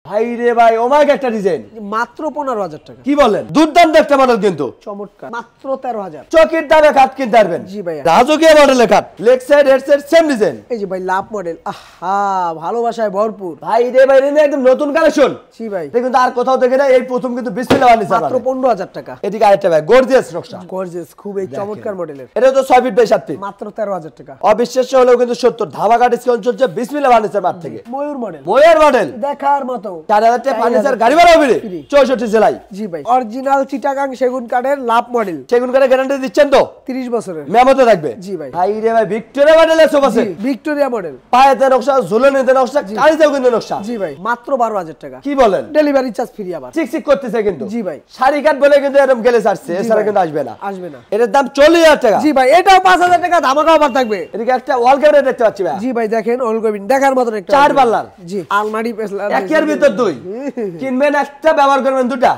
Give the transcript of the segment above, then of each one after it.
ভাই রে ভাই ওমাইক একটা ডিজাইন মাত্র 15000 টাকা। কি বলেন? দুর্দান্ত একটা মডেল কিন্তু চমৎকার, মাত্র 13000। চকির দামে খাট কিনতে পারবেন। জি ভাইয়া। রাজকীয় মডেলের খাট, leg side head side same design. এই যে ভাই লাভ মডেল, আহা ভালোবাসায় ভরপুর। ভাই রে ভাই রে একদম নতুন কালেকশন। জি ভাই। দেখুন আর কোথাও দেখে না, এই প্রথম কিন্তু বিসমিল্লাহ ফার্নিচার মাত্র 15000 টাকা। এদিকে আরেকটা ভাই গর্জিয়াস নকশা, গর্জিয়াস খুবই চমৎকার মডেলের। এটা তো 6 ফিট বাই 7 ফিট, মাত্র 13000 টাকা। অবিশ্বাস্য হলেও কিন্তু 70 ধামাকা ডিসকাউন্ট চলছে বিসমিল্লাহ ফার্নিচার মার্ট থেকে। ময়ূর মডেল, ময়ূর মডেল দেখার মতো 4000 টাকা ফার্নিচার গাড়ি ভাড়া হবে 64 জেলায়। জি ভাই। অরিজিনাল চিটাগাং সেগুন কাঠের লাভ মডেল, সেগুন কাঠের গ্যারান্টি দিচ্ছেন তো 30 বছরের মেমোতে থাকবে। জি ভাই। ভাই রে ভাই ভিক্টোরিয়া মডেলের সোফা সেট, ভিক্টোরিয়া মডেল, পায়েতে নকশা, ঝুলনিতে নকশা, কালিতেও কিন্তু নকশা। জি ভাই। মাত্র 12000 টাকা। কি বলেন? ডেলিভারি চার্জ ফ্রি আবার। চিকচিক করতেছে কিন্তু। জি ভাই। শাড়ি কাট বলে কিন্তু এরকম গেলে ছাড়ছে, এছাড়া কিন্তু আসবে না। এটার দাম 40000 টাকা। জি ভাই। এটাও 5000 টাকা ধামাকা অফার থাকবে। এদিকে একটা ওয়াল ক্যাবিনেট দেখতে পাচ্ছি ভাই। জি ভাই দেখেন অল কেবিন দেখার মতো একটা 4 পাল্লার। জি আলমারি পেছলা একের ভিতর দুই কিনবেন, একটা ব্যবহার করবেন দুটা,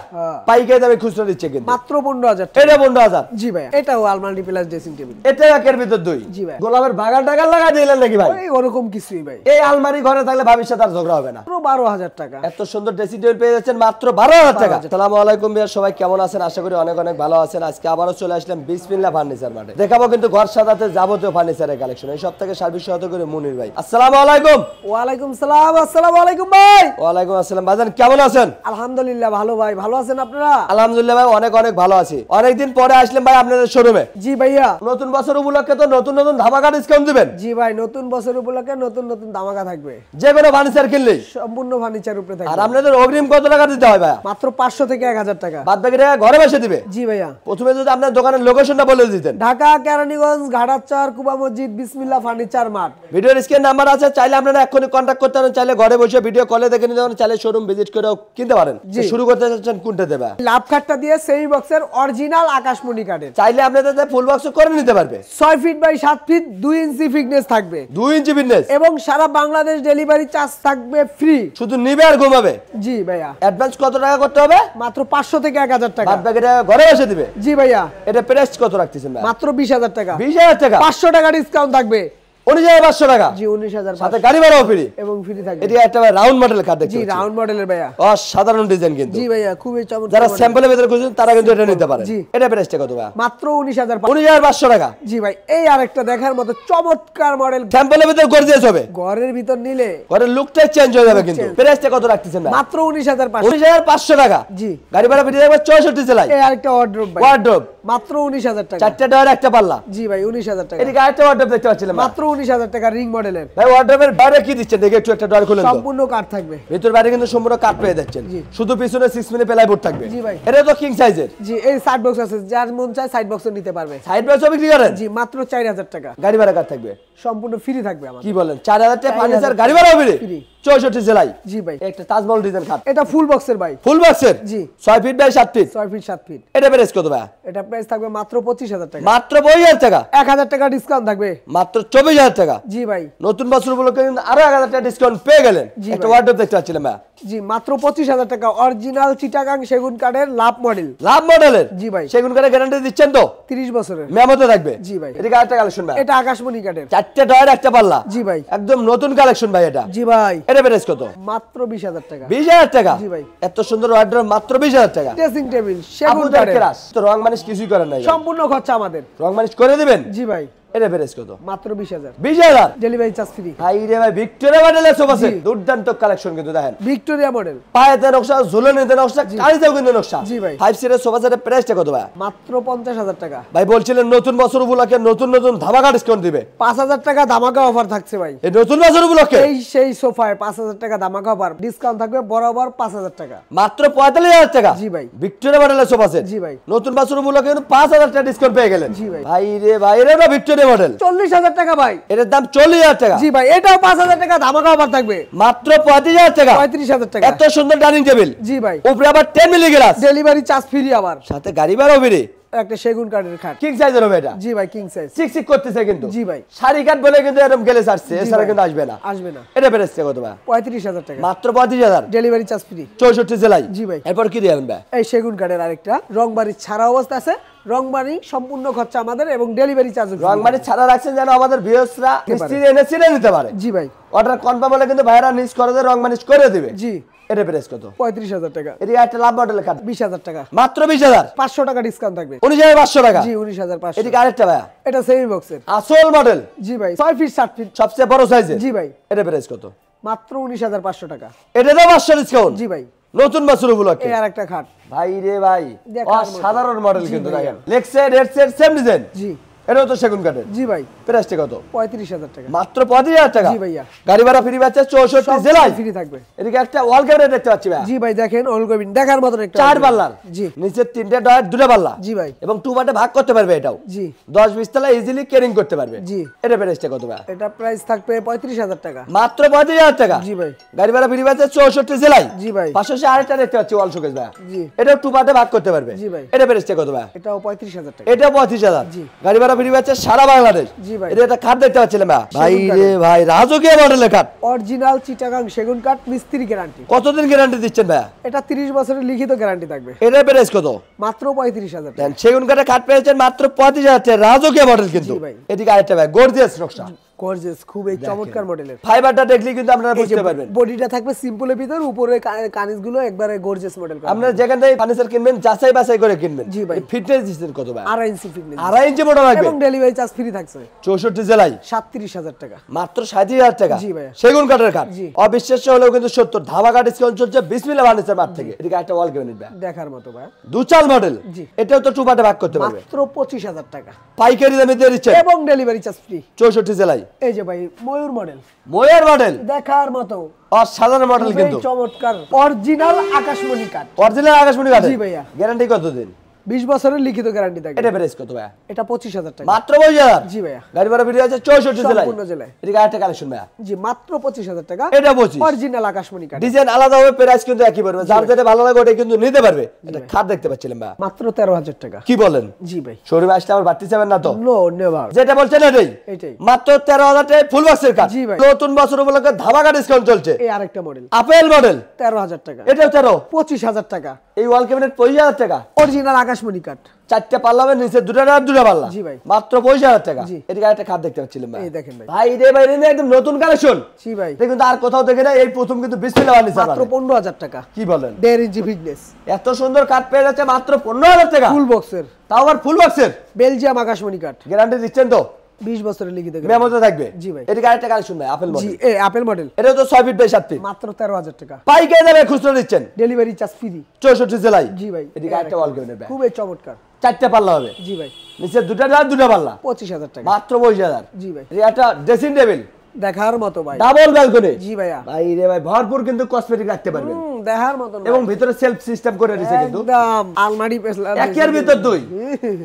পাইকারি দামে খুচরা দিচ্ছে কিন্তু মাত্র 15000 টাকা। এটা 15000। জি ভাই। এটাও আলমারি প্লাস ড্রেসিং টেবিল, এটা একের ভিতর দুই। জি ভাই। গোলাপের বাগান টাগান লাগা দিলেন নাকি ভাই? ওই ওরকম কিছুই ভাই। এই আলমারি ঘরে থাকলে ভবিষ্যতে আর ঝগড়া হবে না। মাত্র 12000 টাকা। এত সুন্দর ড্রেসিং টেবিল পেয়ে যাচ্ছেন মাত্র 12000 টাকা। আসসালামু আলাইকুম ভাইয়া, সবাই কেমন আছেন? আশা করি অনেক অনেক ভালো আছেন। আজকে আবারো চলে আসলাম বিসমিল্লাহ ফার্নিচার মার্টে। দেখাবো কিন্তু ঘর সাজাতে যাবতীয় ফার্নিচারের কালেকশন। এই সপ্তাহে সার্ভিস সহায়তা করে মুনির ভাই। আসসালামু আলাইকুম। ওয়ালাইকুম সালাম। আসসালামু আলাইকুম ভাই। ওয়ালাইকুম আসসালাম। বাজান কেমন আছেন? আলহামদুলিল্লাহ ভালো ভাই, ভালো আছেন আপনারা? আলহামদুলিল্লাহ ভাই অনেক অনেক ভালো আছি। অনেকদিন পরে আসলাম ভাই আপনাদের শোরুমে। জি ভাইয়া। নতুন বছর উপলক্ষে তো নতুন নতুন ধামাকা ডিসকাউন্ট দিবেন। জি ভাই, নতুন বছর উপলক্ষে নতুন নতুন ধামাকা থাকবে। যে কোনো ফার্নিচার কিনলেই সম্পূর্ণ ফার্নিচার উপরে থাকবে। আর আপনাদের অগ্রিম কত টাকা দিতে হয় ভাই? মাত্র 500 থেকে 1000 টাকা। বাদ বাকি টাকা ঘরে বসে দিবে। জি ভাইয়া। প্রথমে যদি আপনার দোকানের লোকেশনটা বলে দিতেন। ঢাকা কেরানীগঞ্জ ঘাটাচর কুবা মসজিদ বিসমিল্লাহ ফার্নিচার মার্ট। ভিডিওর স্ক্রিন নাম্বার আছে, চাইলে আপনারা এখনই কন্টাক্ট করতে পারেন, চাইলে ঘরে বসে ভিডিও কলে দেখে নিতে পারেন, চাইলে শোরুম ভিজিট করেও কিনতে পারেন। শুরু করতে যাচ্ছেন কোনটা দেবে? লাভ খাটটা দিয়ে সেই বক্সের অরিজিনাল আকাশমণি কাঠের, চাইলে আপনাদের ফুল বক্স করে নিতে পারবে। 6 feet by 7 feet 2 inch fitness থাকবে, 2 ইঞ্চি ফিটনেস, এবং সারা বাংলাদেশ ডেলিভারি চার্জ থাকবে ফ্রি। শুধু নিবে আর ঘুমাবে। জি ভাইয়া। অ্যাডভান্স কত টাকা করতে হবে? মাত্র 500 থেকে 1000 টাকা। বাদ বাকি টাকা ঘরে বসে দিবে। জি ভাইয়া। এটা প্রাইস কত রাখতেছেন ভাই? মাত্র 20000 টাকা। 20000 টাকা। 500 টাকা ডিসকাউন্ট থাকবে। 19500 টাকা। জি 19500, সাথে গাড়ি ভাড়াও ফ্রি এবং ফ্রি থাকবে। এটা একটা রাউন্ড মডেলের কাট দেখতে। জি রাউন্ড মডেলের ভাইয়া। অসাধারণ ডিজাইন কিন্তু। জি ভাইয়া খুবই চমৎকার। যারা স্যাম্পলের ভিতরে খুঁজছেন তারা কিন্তু এটা নিতে পারেন। এটা প্রাইসটা কত ভাই? মাত্র 19500। 19500 টাকা। জি ভাই। এই আরেকটা দেখার মতো চমৎকার মডেল, স্যাম্পলের ভিতরে গর্জিয়াস হবে। ঘরের ভিতর নিলে ঘরের লুকটাই চেঞ্জ হয়ে যাবে কিন্তু। প্রাইসটা কত রাখতেছেন ভাই? মাত্র 19500। 19500 টাকা। জি। গাড়ি ভাড়া ফ্রি থাকবে 64 জেলায়। এই আরেকটা ওয়ার্ড্রোব ভাই। ওয়ার্ড্রোব মাত্র 19000 টাকা। 4টা ডয়ার একটা পাল্লা। জি ভাই 19000 টাকা। এদিকে আরেকটা ওয়ার্ড্রোব দেখতে পাচ্ছিলাম মাত্র 19000 টাকা রিং মডেলের। ভাই ওয়ার্ড্রোবের বাইরে কি দিচ্ছেন দেখে একটু একটা ডয়ার খুলেন তো। সম্পূর্ণ কাঠ থাকবে। ভিতর বাইরে কিন্তু সম্পূর্ণ কাঠ পেয়ে যাচ্ছেন। শুধু পিছনে 6 মিলি প্লাইবোর্ড থাকবে। জি ভাই। এটা তো কিং সাইজের। জি এই সাইড বক্স আছে, যার মন চায় সাইড বক্সও নিতে পারবে। সাইড বক্সও বিক্রি করেন? জি মাত্র 4000 টাকা। গাড়ি ভাড়া কাট থাকবে? সম্পূর্ণ ফ্রি থাকবে আমাদের। কি বলেন? 4000 টাকা ফার্নিচার গাড়ি ভাড়াও ফ্রি? 64 জেলায়। জি ভাই। একটা তাজমহল ডিজাইন খাট। এটা ফুল বক্সের ভাই। ফুল বক্সের? জি। 6 feet by 7 feet. 6 feet 7 feet. এটা প্রাইস কত ভাই? এটা প্রাইস থাকবে মাত্র 25000 টাকা। মাত্র 25000 টাকা। 1000 টাকা ডিসকাউন্ট থাকবে। মাত্র 24000 টাকা। জি ভাই। নতুন বছর উপলক্ষে কিন্তু আরো 1000 টাকা ডিসকাউন্ট পেয়ে গেলেন। একটা ওয়ার্ডরোব দেখতে পাচ্ছিলাম ভাই। জি মাত্র 25000 টাকা। অরিজিনাল চিটাগাং সেগুন কাঠের লাভ মডেল। লাভ মডেলের? জি ভাই। সেগুন কাঠের গ্যারান্টি দিচ্ছেন তো? 30 বছরের মেমোতে থাকবে। জি ভাই। এদিকে আরেকটা কালেকশন ভাই। এটা আকাশমণি কাঠের। 4টা ডয়ার একটা পাল্লা। জি ভাই। একদম নতুন কালেকশন ভাই এটা। জি ভাই। এটা প্রাইস কত? মাত্র 20000 টাকা। 20000 টাকা? জি ভাই। এত সুন্দর ওয়ার্ডরোব মাত্র 20000 টাকা। ড্রেসিং টেবিল সেগুন আপনাদের কাঠের। ক্লাস তো রং মানিশ কিছুই করেন নাই। সম্পূর্ণ খরচা আমাদের। রং মানিশ করে দিবেন? জি ভাই। এটা প্রাইস কত? মাত্র 20000। 20000? Delivery charge free. ভাই রে ভাই ভিক্টোরিয়া মডেলের সোফা সেট। দুর্দান্ত কালেকশন কিন্তু দেখেন। Victoria model. পায়েতে নকশা, ঝুলনিতে নকশা, কালিতেও কিন্তু নকশা। জি ভাই। 5 সিটের সোফা সেটের প্রাইসটা কত ভাই? মাত্র 50000 টাকা। ভাই বলছিলেন নতুন বছর উপলক্ষে নতুন নতুন ধামাকা ডিসকাউন্ট দিবে। 5000 টাকা ধামাকা অফার থাকছে ভাই। এই নতুন বছর উপলক্ষে এই সেই সোফায় 5000 টাকা ধামাকা অফার। ডিসকাউন্ট থাকবে বরাবর 5000 টাকা। মাত্র 45000 টাকা। জি ভাই। ভিক্টোরিয়া মডেলের সোফা সেট। জি ভাই। নতুন বছর উপলক্ষে কিন্তু 5000 টাকা ডিসকাউন্ট পেয়ে গেলেন। জি ভাই। ভাই রে ভাই এটা ভিক্টোরিয়া মডেল। 40000 টাকা ভাই। এটার দাম 40000 টাকা। জি ভাই। এটাও 5000 টাকা ধামাকা অফার থাকবে। মাত্র 35000 টাকা। 35000 টাকা। এত সুন্দর ডাইনিং টেবিল। জি ভাই। উপরে আবার 10 milli glass. Delivery charge free আবার। সাথে গাড়ি ভাড়াও ফ্রি। একটা সেগুন কাঠের খাট। কিং সাইজের হবে এটা? জি ভাই কিং সাইজ। চিকচিক করতেছে কিন্তু। জি ভাই। শাড়ি কাট বলে কিন্তু এরকম গেলে ছাড়ছে, এছাড়া কিন্তু আসবে না। আসবে না। এটা প্রাইসটা কত ভাই? 35000 টাকা। মাত্র 35000। Delivery charge free. 64 জেলায়। জি ভাই। এরপর কি দিবেন ভাই? এই সেগুন কাঠের আরেকটা রংবাড়ি ছাড়া অবস্থা আছে। রংবাড়ি সম্পূর্ণ খরচা আমাদের এবং ডেলিভারি চার্জ। রংবাড়ি ছাড়া রাখছেন যেন আমাদের ভিউয়ার্সরা মিস্ত্রি এনে চিনে নিতে পারে। জি ভাই। অর্ডার কনফার্ম হলে কিন্তু ভাইরা নিজ খরচে রংবাড়ি করে দিবে। জি। এটা প্রাইস কত? 35,000 টাকা। এদিকে একটা লাভ মডেলের খাট 20,000 টাকা। মাত্র 20,000। 500 টাকা ডিসকাউন্ট থাকবে। 19,500 টাকা। জি 19,500। এদিকে আরেকটা ভাই, এটা সেমি বক্সের আসল মডেল। জি ভাই 6 ফিট 7 ফিট সবচেয়ে বড় সাইজের। জি ভাই এটা প্রাইস কত? মাত্র 19,500 টাকা। এটা তো 500 ডিসকাউন্ট। জি ভাই নতুন বছর উপলক্ষে। এই আরেকটা খাট ভাই রে ভাই, দেখার মতো। সাধারণ মডেল জি কিন্তু ভাইয়া। দেখেন। Leg side head side same design. জি এটাও তো সেগুন কাঠের। জি ভাই প্রাইসটা কত? 35,000 টাকা। মাত্র 35,000 টাকা। জি ভাইয়া। গাড়ি ভাড়া ফ্রি পাচ্ছে 64 জেলায়। ফ্রি থাকবে। এদিকে একটা ওয়াল ক্যাবিনেট দেখতে পাচ্ছি ভাই। জি ভাই দেখেন অল গোবিন দেখার মতন একটা 4 পাল্লার। জি নিচে 3টে ডয়ার 2টা পাল্লা। জি ভাই এবং 2 পার্টে ভাগ করতে পারবে এটাও। জি 10-20 তলা ইজিলি ক্যারিং করতে পারবে। জি। এটা প্রাইসটা কত ভাই? এটা প্রাইস থাকবে 35,000 টাকা। মাত্র 35,000 টাকা। জি ভাই গাড়ি ভাড়া ফ্রি পাচ্ছে 64 জেলায়। জি ভাই পাশাপাশি আরেকটা দেখতে পাচ্ছি ওয়াল শোকেস ভাই। জি এটাও 2 পার্টে ভাগ করতে পারবে। জি ভাই। এটা প্রাইসটা কত ভাই? এটাও 35,000 টাকা। এটা 35,000। জি। গাড়ি ভাড়া ফ্রি পাচ্ছে সারা বাংলাদেশ। জি ভাই। এটা একটা খাট দেখতে পাচ্ছিলাম ভাই। ভাই সেগুন রে ভাই, রাজকীয় মডেলের খাট। অরিজিনাল চিটাগাং সেগুন কাঠ মিস্ত্রি গ্যারান্টি। কতদিন গ্যারান্টি দিচ্ছেন ভাই? এটা 30 বছরের লিখিত গ্যারান্টি থাকবে। এটা প্রাইস কত? মাত্র 35,000 টাকা। দেন সেগুন কাঠে খাট পেয়েছেন মাত্র 35,000 টাকা। রাজকীয় মডেল কিন্তু। জি ভাই। এদিকে আরেকটা ভাই, গর্জিয়াস নকশা। গর্জিয়াস খুবই চমৎকার মডেলের। ফাইবারটা দেখলে কিন্তু আপনারা বুঝতে পারবেন। বডিটা থাকবে সিম্পলের ভিতর, উপরে কানিজগুলো একবারে গর্জিয়াস মডেল করা। আপনারা যেখান থেকে ফার্নিচার কিনবেন যাচাই বাছাই করে কিনবেন। জি ভাই। ফিটনেস দিচ্ছেন কত ভাই? 2.5 ইঞ্চি ফিটনেস 2.5 ইঞ্চি মোটা লাগবে। এবং ডেলিভারি চার্জ ফ্রি থাকছে। 64 জেলায় 37,000 টাকা। মাত্র 37,000 টাকা। জি ভাইয়া। সেগুন কাঠের খাট। জি। অবিশ্বাস্য হলেও কিন্তু সত্য। ধামাকা ডিসকাউন্ট চলছে বিসমিল্লাহ ফার্নিচার মার্ট থেকে। এদিকে একটা ওয়াল ক্যাবিনেট ভাই, দেখার মতো ভাই। দুচাল মডেল। জি। এটাও তো 2 পার্টে ভাগ করতে পারবে। মাত্র 25,000 টাকা পাইকারি দামে দিয়ে দিচ্ছেন এবং ডেলিভারি চার্জ ফ্রি। 64 জেলায়। এই যে ভাই ময়ূর মডেল, ময়ের মডেল, দেখার মতো অসাধারণ মডেল খুবই কিন্তু। চমৎকার অরিজিনাল আকাশমণি কাঠ। অরিজিনাল আকাশমণি কাঠ। জি ভাইয়া। গ্যারান্টি কতদিন? 20 বছরের লিখিত গ্যারান্টি থাকবে। এটা প্রাইস কত ভাই? এটা 25,000 টাকা। মাত্র 25,000। জি ভাইয়া। গাড়ি ভাড়া ভিডিও আছে 64 জেলায়। সম্পূর্ণ জেলায়। এদিকে আরেকটা কালেকশন ভাই। জি মাত্র 25,000 টাকা। এটা 25। অরিজিনাল আকাশমণি কাঠ। ডিজাইন আলাদা হবে, প্রাইস কিন্তু একই পড়বে। যার যেটা ভালো লাগে ওটা কিন্তু নিতে পারবে। এটা খাট দেখতে পাচ্ছিলাম ভাই। মাত্র 13,000 টাকা। কি বলেন? জি ভাই। শোরুমে আসলে আবার বাড়তি যাবেন না তো? No never. যেটা বলছেন এটাই। এটাই। মাত্র 13,000 টাকায় ফুল বক্সের কাঠ। জি ভাই। নতুন বছর উপলক্ষে ধামাকা ডিসকাউন্ট চলছে। এই আরেকটা মডেল আপেল মডেল। 13,000 টাকা। এটাও 13। 25,000 টাকা। এই ওয়াল ক্যাবিনেট 25,000 টাকা। অরিজিনাল আকাশমণি কাঠ। 4টে পাল্লা হবে, নিচে 2টা আর 2টা পাল্লা। জি ভাই। মাত্র 25,000 টাকা। জি। এদিকে একটা খাট দেখতে পাচ্ছিলাম ভাই। এই দেখেন ভাই। ভাই রে ভাই রে, একদম নতুন কালেকশন। জি ভাই। দেখুন তো আর কোথাও দেখে না, এই প্রথম কিন্তু বিসমিল্লাহ ফার্নিচার মাত্র 15,000 টাকা। কি বলেন? 1.5 ইঞ্চি ফিটনেস এত সুন্দর কাঠ পেয়ে যাচ্ছে মাত্র 15,000 টাকা। ফুল বক্সের তাও আবার ফুল বক্সের। বেলজিয়াম আকাশমণি কাঠ। গ্যারান্টি দিচ্ছেন তো? 20 বছরের লিখিত মেমোতে থাকবে। জি ভাই। এদিকে আরেকটা কালেকশন ভাই, আপেল জি মডেল। এই আপেল মডেল। এটা তো 6 ফিট বাই 7 ফিট। মাত্র 13,000 টাকা। পাইকারি দামে খুচরা দিচ্ছেন ডেলিভারি চার্জ ফ্রি। 64 জেলায়। জি ভাই। এদিকে একটা ওয়াল ক্যাবিনেট ভাই। খুবই চমৎকার। 4টে পাল্লা হবে, জি ভাই। নিচে 2টা আর 2টা পাল্লা। 25,000 টাকা। মাত্র 25,000। জি ভাই। এদিকে একটা ড্রেসিং টেবিল, দেখার মতো ভাই। Double balcony. জি ভাইয়া। ভাই রে ভাই, ভরপুর কিন্তু কসমেটিক রাখতে পারবেন। দেখার মতো এবং ভিতরে সেলফ সিস্টেম করে দিয়েছে কিন্তু। একদম আলমারি পেছলা। একের ভিতর 2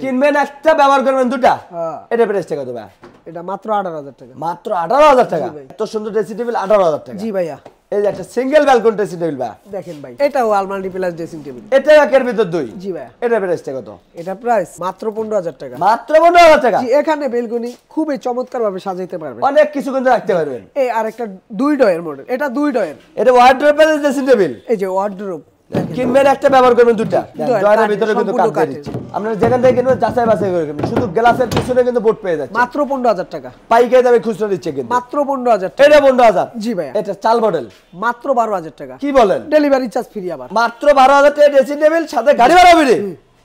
কিনবেন, একটা ব্যবহার করবেন 2টা। হ্যাঁ। এটা প্রাইস কত ভাই? এটা মাত্র 18,000 টাকা। মাত্র 18,000 টাকা। জি ভাই। এত সুন্দর ড্রেসিং টেবিল 18,000 টাকা। জি ভাইয়া। এই যে একটা সিঙ্গেল ব্যালকনি ড্রেসিং টেবিল ভাই। দেখেন ভাই, এটাও আলমারি প্লাস ড্রেসিং টেবিল। এটা একের ভিতর 2। জি ভাইয়া। এটা প্রাইস কত? এটা প্রাইস মাত্র 15,000 টাকা। মাত্র 15,000 টাকা। জি এখানে বেলকনি খুবই চমৎকার ভাবে সাজাইতে পারবেন। অনেক কিছু কিন্তু রাখতে পারবেন। এই আরেকটা 2 ডয়ের মডেল। এটা 2 ডয়ের। এটা ওয়ার্ড্রোব এর ড্রেসিং টেবিল। এই যে ওয়ার্ডরোব। কিনবেন, একটা ব্যবহার করবেন 2টা। দুটো, জয়ের কাঠের, ভিতরে কিন্তু সম্পূর্ণ কাঠ দিয়ে কাঠের। দিচ্ছে। আপনারা যেখান থেকে কিনবেন যাচাই বাছাই করে কিনবেন। শুধু গ্লাসের পিছনে কিন্তু বোর্ড পেয়ে যাচ্ছে। মাত্র 15,000 টাকা। পাইকারি দামে খুচরা দিচ্ছে কিন্তু। মাত্র 15,000 টাকা। এটা 15,000। জি ভাইয়া। এটা চাল মডেল। মাত্র 12,000 টাকা। কি বলেন? ডেলিভারি চার্জ ফ্রি আবার। মাত্র 12,000 টাকা ড্রেসিং টেবিল, সাথে গাড়ি ভাড়া ফ্রি।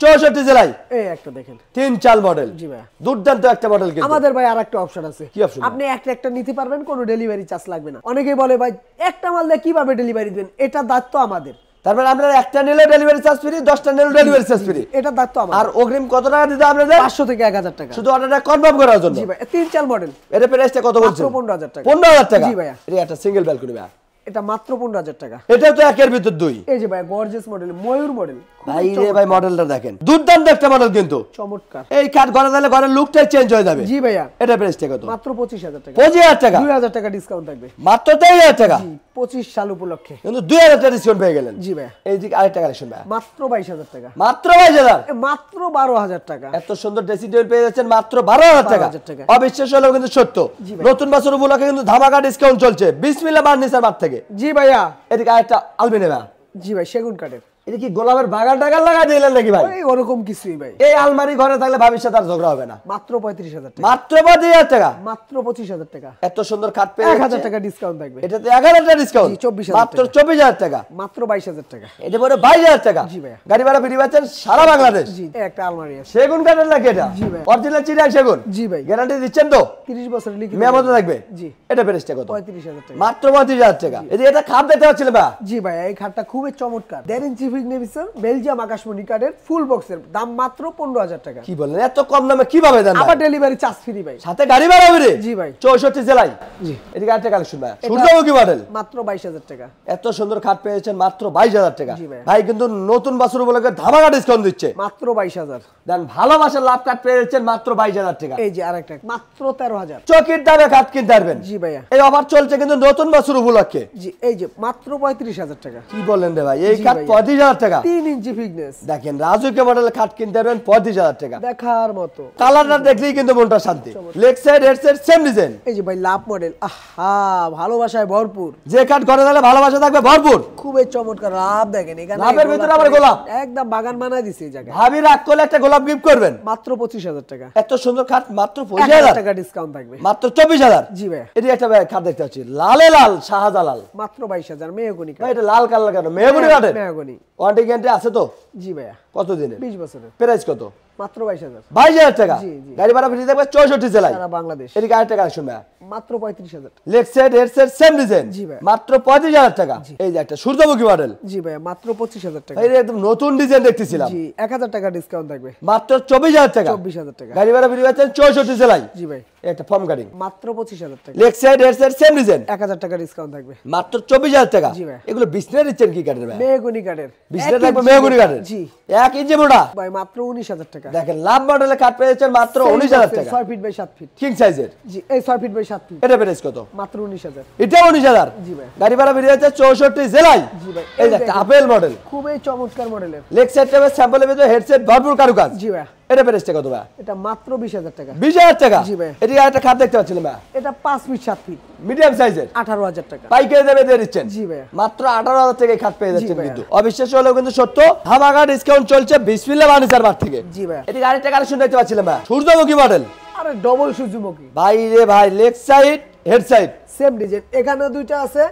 64 জেলায়। এই একটা দেখেন। 3 চাল মডেল। জি ভাইয়া। দুর্দান্ত একটা মডেল কিন্তু। আমাদের ভাই আরেকটা অপশন আছে। কি অপশন? আপনি একটা নিতে পারবেন, কোনো ডেলিভারি চার্জ লাগবে না। অনেকেই বলে ভাই একটা মাল দিয়ে কিভাবে ডেলিভারি দিবেন? এটা দায়িত্ব আমাদের। তার মানে আপনারা একটা নিলে ডেলিভারি চার্জ ফ্রি, 10টা নিলে ডেলিভারি চার্জ ফ্রি। এটা দায়িত্ব আর আমাদের। অগ্রিম কত টাকা দিতে আপনাদের? 500 থেকে 1,000 টাকা। শুধু অর্ডারটা কনফার্ম করার জন্য। জি ভাই। 3 চাল মডেল। এর প্রাইসটা কত বলছেন? মাত্র 15,000 টাকা। 15,000 টাকা। জি ভাইয়া। এটা একটা সিঙ্গেল ব্যালকনি ভাই। এটা মাত্র 15,000 টাকা। এটা তো একের ভিতর 2। এই যে ভাই গর্জিয়াস মডেল, ময়ূর মডেল। ভাই রে ভাই, মডেলটা দেখেন, দুর্দান্ত একটা মডেল কিন্তু। চমৎকার। এই কাঠ ঘরে দিলে ঘরের লুকটাই চেঞ্জ হয়ে যাবে। জি ভাইয়া। এটা প্রাইসটা কত? মাত্র 25,000 টাকা। 25,000 টাকা। 2,000 টাকা ডিসকাউন্ট থাকবে। মাত্র 23,000 টাকা। জি 25 সাল উপলক্ষে। কিন্তু 2,000 টাকা ডিসকাউন্ট পেয়ে গেলেন। জি ভাইয়া। এই যে আরেকটা কালেকশন ভাই, মাত্র 22,000 টাকা। মাত্র 22,000। মাত্র 12,000 টাকা। এত সুন্দর ড্রেসিং টেবিল পেয়ে যাচ্ছেন মাত্র 12,000 টাকা। 12,000 টাকা। অবিশ্বাস্য হলেও কিন্তু সত্য। জি ভাই। নতুন বছর উপলক্ষে কিন্তু ধামাকা ডিসকাউন্ট চলছে বিসমিল্লাহ ফার্নিচার মার্ট থেকে। জি ভাইয়া। এদিকে আরেকটা আলমিনিয়াম। জি ভাই সেগুন কাঠের। এটা কি গোলাপের বাগান টাগান লাগা দিলেন নাকি ভাই? ওই ওরকম কিছুই ভাই। এই আলমারি ঘরে থাকলে ভাবির সাথে আর ঝগড়া হবে না। মাত্র 35,000 টাকা। মাত্র 25,000 টাকা। মাত্র 25,000 টাকা। এত সুন্দর খাট পেয়ে 1,000 টাকা ডিসকাউন্ট থাকবে। এটাতে 11,000 টাকা ডিসকাউন্ট। জি, 24,000 মাত্র 24,000 টাকা। মাত্র 22,000 টাকা। এটা পরে 22,000 টাকা। জি ভাই। গাড়ি ভাড়া ফ্রি পাচ্ছেন সারা বাংলাদেশ। জি, একটা আলমারি আছে। সেগুন কাঠের নাকি এটা? জি ভাই। অরিজিনাল চিটাং সেগুন? জি ভাই। গ্যারান্টি দিচ্ছেন তো? 30 বছরের লিখিত মেয়ামত থাকবে? জি। এটা প্রাইসটা কত? 35,000 টাকা। মাত্র 35,000 টাকা। এই যে এটা খাপ দেখতে পাচ্ছিলেন ভাই? জি ভাই, এই খাটটা খুবই চমৎকার। 1.5 ইঞ্চি ফিগনেভিসন বেলজিয়াম আকাশমণি কাঠের ফুল বক্সের দাম মাত্র 15,000 টাকা। কি বলেন, এত কম দামে কিভাবে দেন? আবার ডেলিভারি চার্জ ফ্রি ভাই। সাথে গাড়ি ভাড়া ফ্রি? জি ভাই। 64 জেলায়। জি। এদিকে আরেকটা কালেকশন ভাই, সূর্যমুখী মডেল। মাত্র 22,000 টাকা। এত সুন্দর খাট পেয়েছেন মাত্র 22,000 টাকা। জি ভাই। ভাই কিন্তু নতুন বছর উপলক্ষে ধামাকা ডিসকাউন্ট দিচ্ছে। মাত্র 22,000। দেন ভালোবাসার লাভ কাট পেয়েছেন মাত্র 22,000 টাকা। এই যে আরেকটা মাত্র 13,000। চকির দামে খাট কিনতে পারবেন। জি ভাইয়া। এই অফার চলছে কিন্তু নতুন বছর উপলক্ষে। জি, এই যে মাত্র 35,000 টাকা। কি বলেন রে ভাই, এই জি খাট ভাইয়া। 35,000 টাকা। 3 ইঞ্চি ফিগনেস দেখেন রাজুকে মডেলের খাট কিনতে পারবেন 35,000 টাকা। দেখার মতো। কালারটা দেখলেই কিন্তু মনটা শান্তি। Leg side head side same design. এই যে ভাই লাভ মডেল, আহা ভালোবাসায় ভরপুর। যে খাট ঘরে থাকলে ভালোবাসা থাকবে ভরপুর। খুবই চমৎকার লাভ। দেখেন এখানে লাভের ভিতরে আবার গোলাপ। একদম বাগান বানায় দিছে এই জায়গায়। ভাবি রাগ করলে একটা গোলাপ গিফট করবেন। মাত্র 25,000 টাকা। এত সুন্দর খাট মাত্র 1,000 25,000 টাকা ডিসকাউন্ট থাকবে। মাত্র 24,000। জি ভাই। এটি একটা খাট দেখতে পাচ্ছি লালে লাল শাহজালাল। মাত্র 22,000 মেহগনি কাঠ। ভাই এটা লাল কালার কেন? মেহগনি কাঠের? মেহগনি। ওয়ারেন্টি গ্যারান্টি আছে তো? জি ভাইয়া। কত দিনের? 20 বছরের। প্রাইস কত? মাত্র 22,000। 22,000 টাকা। জি, জি। গাড়ি ভাড়া ফ্রি থাকবে 64 জেলায়। সারা বাংলাদেশ। এদিকে আরেকটা কালেকশন ভাই, মাত্র 35,000। Leg side head side same design. জি ভাই। মাত্র 35,000 টাকা। এই যে একটা সূর্যমুখী মডেল। জি ভাইয়া, মাত্র 25,000 টাকা। ভাই এটা একদম নতুন ডিজাইন দেখতেছিলাম। জি, 1,000 টাকা ডিসকাউন্ট থাকবে। মাত্র 24,000 টাকা। 24,000 টাকা। গাড়ি ভাড়া ফ্রি পাচ্ছেন 64 জেলায়। জি ভাই। একটা ফর্ম কাটিং। মাত্র 25,000 টাকা। Leg side head side same design. 1,000 টাকা ডিসকাউন্ট থাকবে। মাত্র 24,000 টাকা। জি ভাই। এগুলো বিসনেস দিচ্ছেন কি কাঠের ভাই? মেহগনি কাঠের। বিসনেস 1 থাকবে ইঞ্চি মেহগনি কাঠের। জি। 1 ইঞ্চি মোটা। ভাই মাত্র 19,000 টাকা। দেখেন লাভ মডেলের কাঠ পেয়েছেন মাত্র 19,000 টাকা। 6 ফিট বাই 7 ফিট। কিং সাইজের। জি, এই 6 ফিট বাই 7 ফিট। এটা প্রাইস কত? মাত্র 19,000। এটা 19,000। জি ভাই। গাড়ি ভাড়া বেরিয়ে যাচ্ছে 64 জেলায়। জি ভাই। এই যে একটা আপেল মডেল। খুবই চমৎকার মডেলের। লেগ সাইড টেবে স্যাম্পলের ভিতরে হেডসেট ভরপুর কারুকাজ। জি ভাই। এটা প্রাইসটা কত ভাই? এটা মাত্র 20,000 টাকা। 20,000 টাকা। জি ভাই। এদিকে আরেকটা খাট দেখতে পাচ্ছিলাম ভাই, এটা 5 ফিট 7 ফিট। মিডিয়াম সাইজের। 18,000 টাকা। পাইকারি দামে দিয়ে দিচ্ছেন। জি ভাই। মাত্র 18,000 টাকায় খাট পেয়ে যাচ্ছেন। ভাইয়া। কিন্তু অবিশ্বাস্য হলেও কিন্তু সত্য, ধামাকা ডিসকাউন্ট চলছে বিসমিল্লাহ ফার্নিচার মার্ট থেকে। জি ভাই। এদিকে আরেকটা কালেকশন দেখতে পাচ্ছিলাম ভাই, সূর্যমুখী মডেল। আরে ডবল সূর্যমুখী। ভাই রে ভাই, leg side head side same design. এখানেও দুইটা আছে,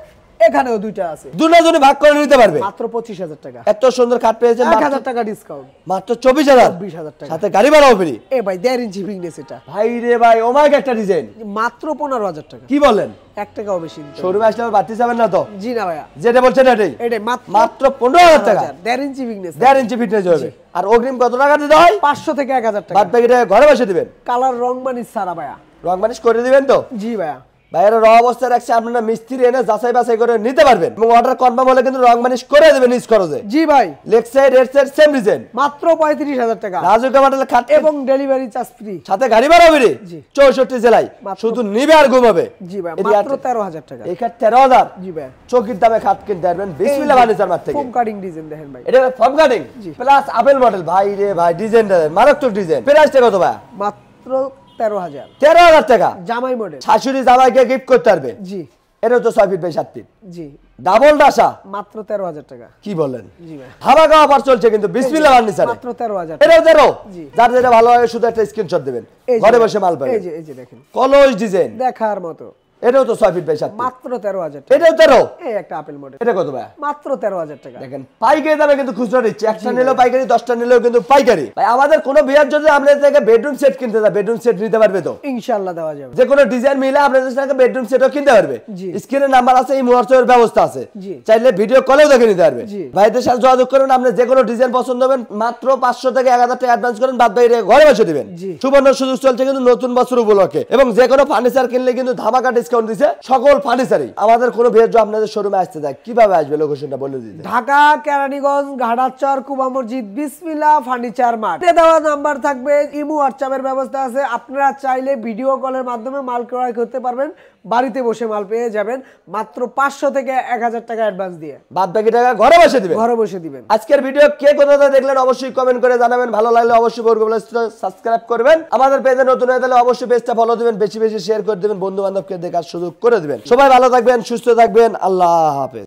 এখানেও দুইটা আছে। দুজনে ভাগ করে নিতে পারবে। মাত্র 25,000 টাকা। এত সুন্দর খাট পেয়েছেন 1,000 টাকা ডিসকাউন্ট। মাত্র 24,000। 20,000 টাকা। সাথে গাড়ি ভাড়াও ফ্রি। এ ভাই 1.5 ইঞ্চি ফিটনেস এটা। ভাই রে ভাই, ওমাইক একটা ডিজাইন। মাত্র 15,000 টাকা। কি বলেন? 1 টাকাও বেশি দিতে হবে। শোরুমে আসলে আর বাড়তি যাবেন না তো? জি না ভাইয়া। যেটা বলছেন এটাই। এটাই মাত্র 15,000 টাকা। 1.5 ইঞ্চি ফিটনেস। 1.5 ইঞ্চি ফিটনেস হবে। আর অগ্রিম কত টাকা দিতে হয়? 500 থেকে 1,000 টাকা। বাদ বাকিটা ঘরে বসে দিবেন। কালার রং মানিস সারা ভাইয়া। রং মানিশ করে দিবেন তো? জি ভাইয়া। বাইরে র অবস্থায় রাখছে, আপনারা মিস্ত্রি এনে যাচাই বাছাই করে নিতে পারবেন এবং অর্ডার কনফার্ম হলে কিন্তু রং মানিশ করে দেবেন নিজ খরচে। জি ভাই। Leg side head side same design. মাত্র 35,000 টাকা। রাজুকা মডেলের খাট এবং ডেলিভারি চার্জ ফ্রি। সাথে গাড়ি ভাড়া ফ্রি। 64 জেলায়। মাত্র- শুধু নিবে আর ঘুমাবে। জি ভাই। এটি মাত্র আর- 13,000 টাকা। এই খাট 13,000। জি ভাই। চকির দামে খাট কিনতে পারবেন বিসমিল্লাহ ফার্নিচার মার্ট থেকে। ফোম কাটিং ডিজাইন দেখেন ভাই। এটা ফর্ম কাটিং জি। Plus apple model. ভাই রে ভাই, ডিজাইনটা মারাত্মক ডিজাইন। প্রাইসটা কত ভাই? মাত্র 13,000। 13,000 টাকা। জামাই মডেল। শাশুড়ি জামাইকে গিফট করতে পারবে। জি। এটা তো 6 ফিট বাই 7 ফিট। জি। ডাবল ডাসা। মাত্র 13,000 টাকা। কি বলেন? জি ভাই। ধামাকা অফার চলছে কিন্তু বিসমিল্লাহ ফার্নিচারে। মাত্র 13,000 এটাও 13। জি। যার যেটা ভালো লাগে শুধু একটা স্ক্রিনশট দিবেন, এই যে ঘরে ভাই, বসে মাল পাবেন। এই যে দেখেন কলস ডিজাইন। দেখার মতো। এটাও তো 6 ফিট বাই 7 ফিট। মাত্র 13,000 টাকা। এটাও 13। এই একটা আপেল মডেল। এটা কত ভাই? মাত্র 13,000 টাকা। দেখেন পাইকারি দামে কিন্তু খুচরা দিচ্ছে। একটা নিলেও পাইকারি, 10টা নিলেও কিন্তু পাইকারি। ভাই আমাদের কোনো বিয়ার জন্য আপনাদের থেকে বেডরুম সেট কিনতে যায়, বেডরুম সেট নিতে পারবে তো? ইনশাআল্লাহ দেওয়া যাবে। যে কোনো ডিজাইন মিলে আপনাদের সাথে বেডরুম সেটও কিনতে পারবে। জি। স্ক্রিনে নাম্বার আছে, এই হোয়াটসঅ্যাপের ব্যবস্থা আছে। জি। চাইলে ভিডিও কলেও দেখে নিতে পারবে। জি। ভাইদের সাথে যোগাযোগ করুন, আপনি যে কোনো ডিজাইন পছন্দ হবেন মাত্র 500 থেকে 1,000 টাকা অ্যাডভান্স করেন, বাদ বাইরে ঘরে বসে দিবেন। জি। সুবর্ণ সুযোগ চলছে কিন্তু নতুন বছর উপলক্ষে এবং যে কোনো ফার্নিচার কিনলে কিন্তু ধামাকা ডিসকাউন্ট দিছে সকল ফার্নিচারই। আমাদের কোনো ভিড় আপনাদের শোরুমে আসতে যায়, কিভাবে আসবে লোকেশনটা বলে দিতে। ঢাকা কেরানীগঞ্জ ঘাটাচর কুবা মসজিদ বিসমিল্লাহ ফার্নিচার মার্ট। দেওয়া নাম্বার থাকবে, ইমো হোয়াটসঅ্যাপের ব্যবস্থা আছে। আপনারা চাইলে ভিডিও কলের মাধ্যমে মাল ক্রয় করতে পারবেন, বাড়িতে বসে মাল পেয়ে যাবেন মাত্র 500 থেকে 1,000 টাকা অ্যাডভান্স দিয়ে। বাদ বাকি টাকা ঘরে বসে দিবেন। ঘরে বসে দিবেন। আজকের ভিডিও কে কোথাতে দেখলেন অবশ্যই কমেন্ট করে জানাবেন। ভালো লাগলে অবশ্যই সাবস্ক্রাইব করবেন। আমাদের পেজে নতুন হয়ে গেলে অবশ্যই পেজটা ফলো দিবেন, বেশি বেশি শেয়ার করে দিবেন, বন্ধু বান্ধবকে দেখার সুযোগ করে দিবেন। সবাই ভালো থাকবেন, সুস্থ থাকবেন। আল্লাহ হাফেজ।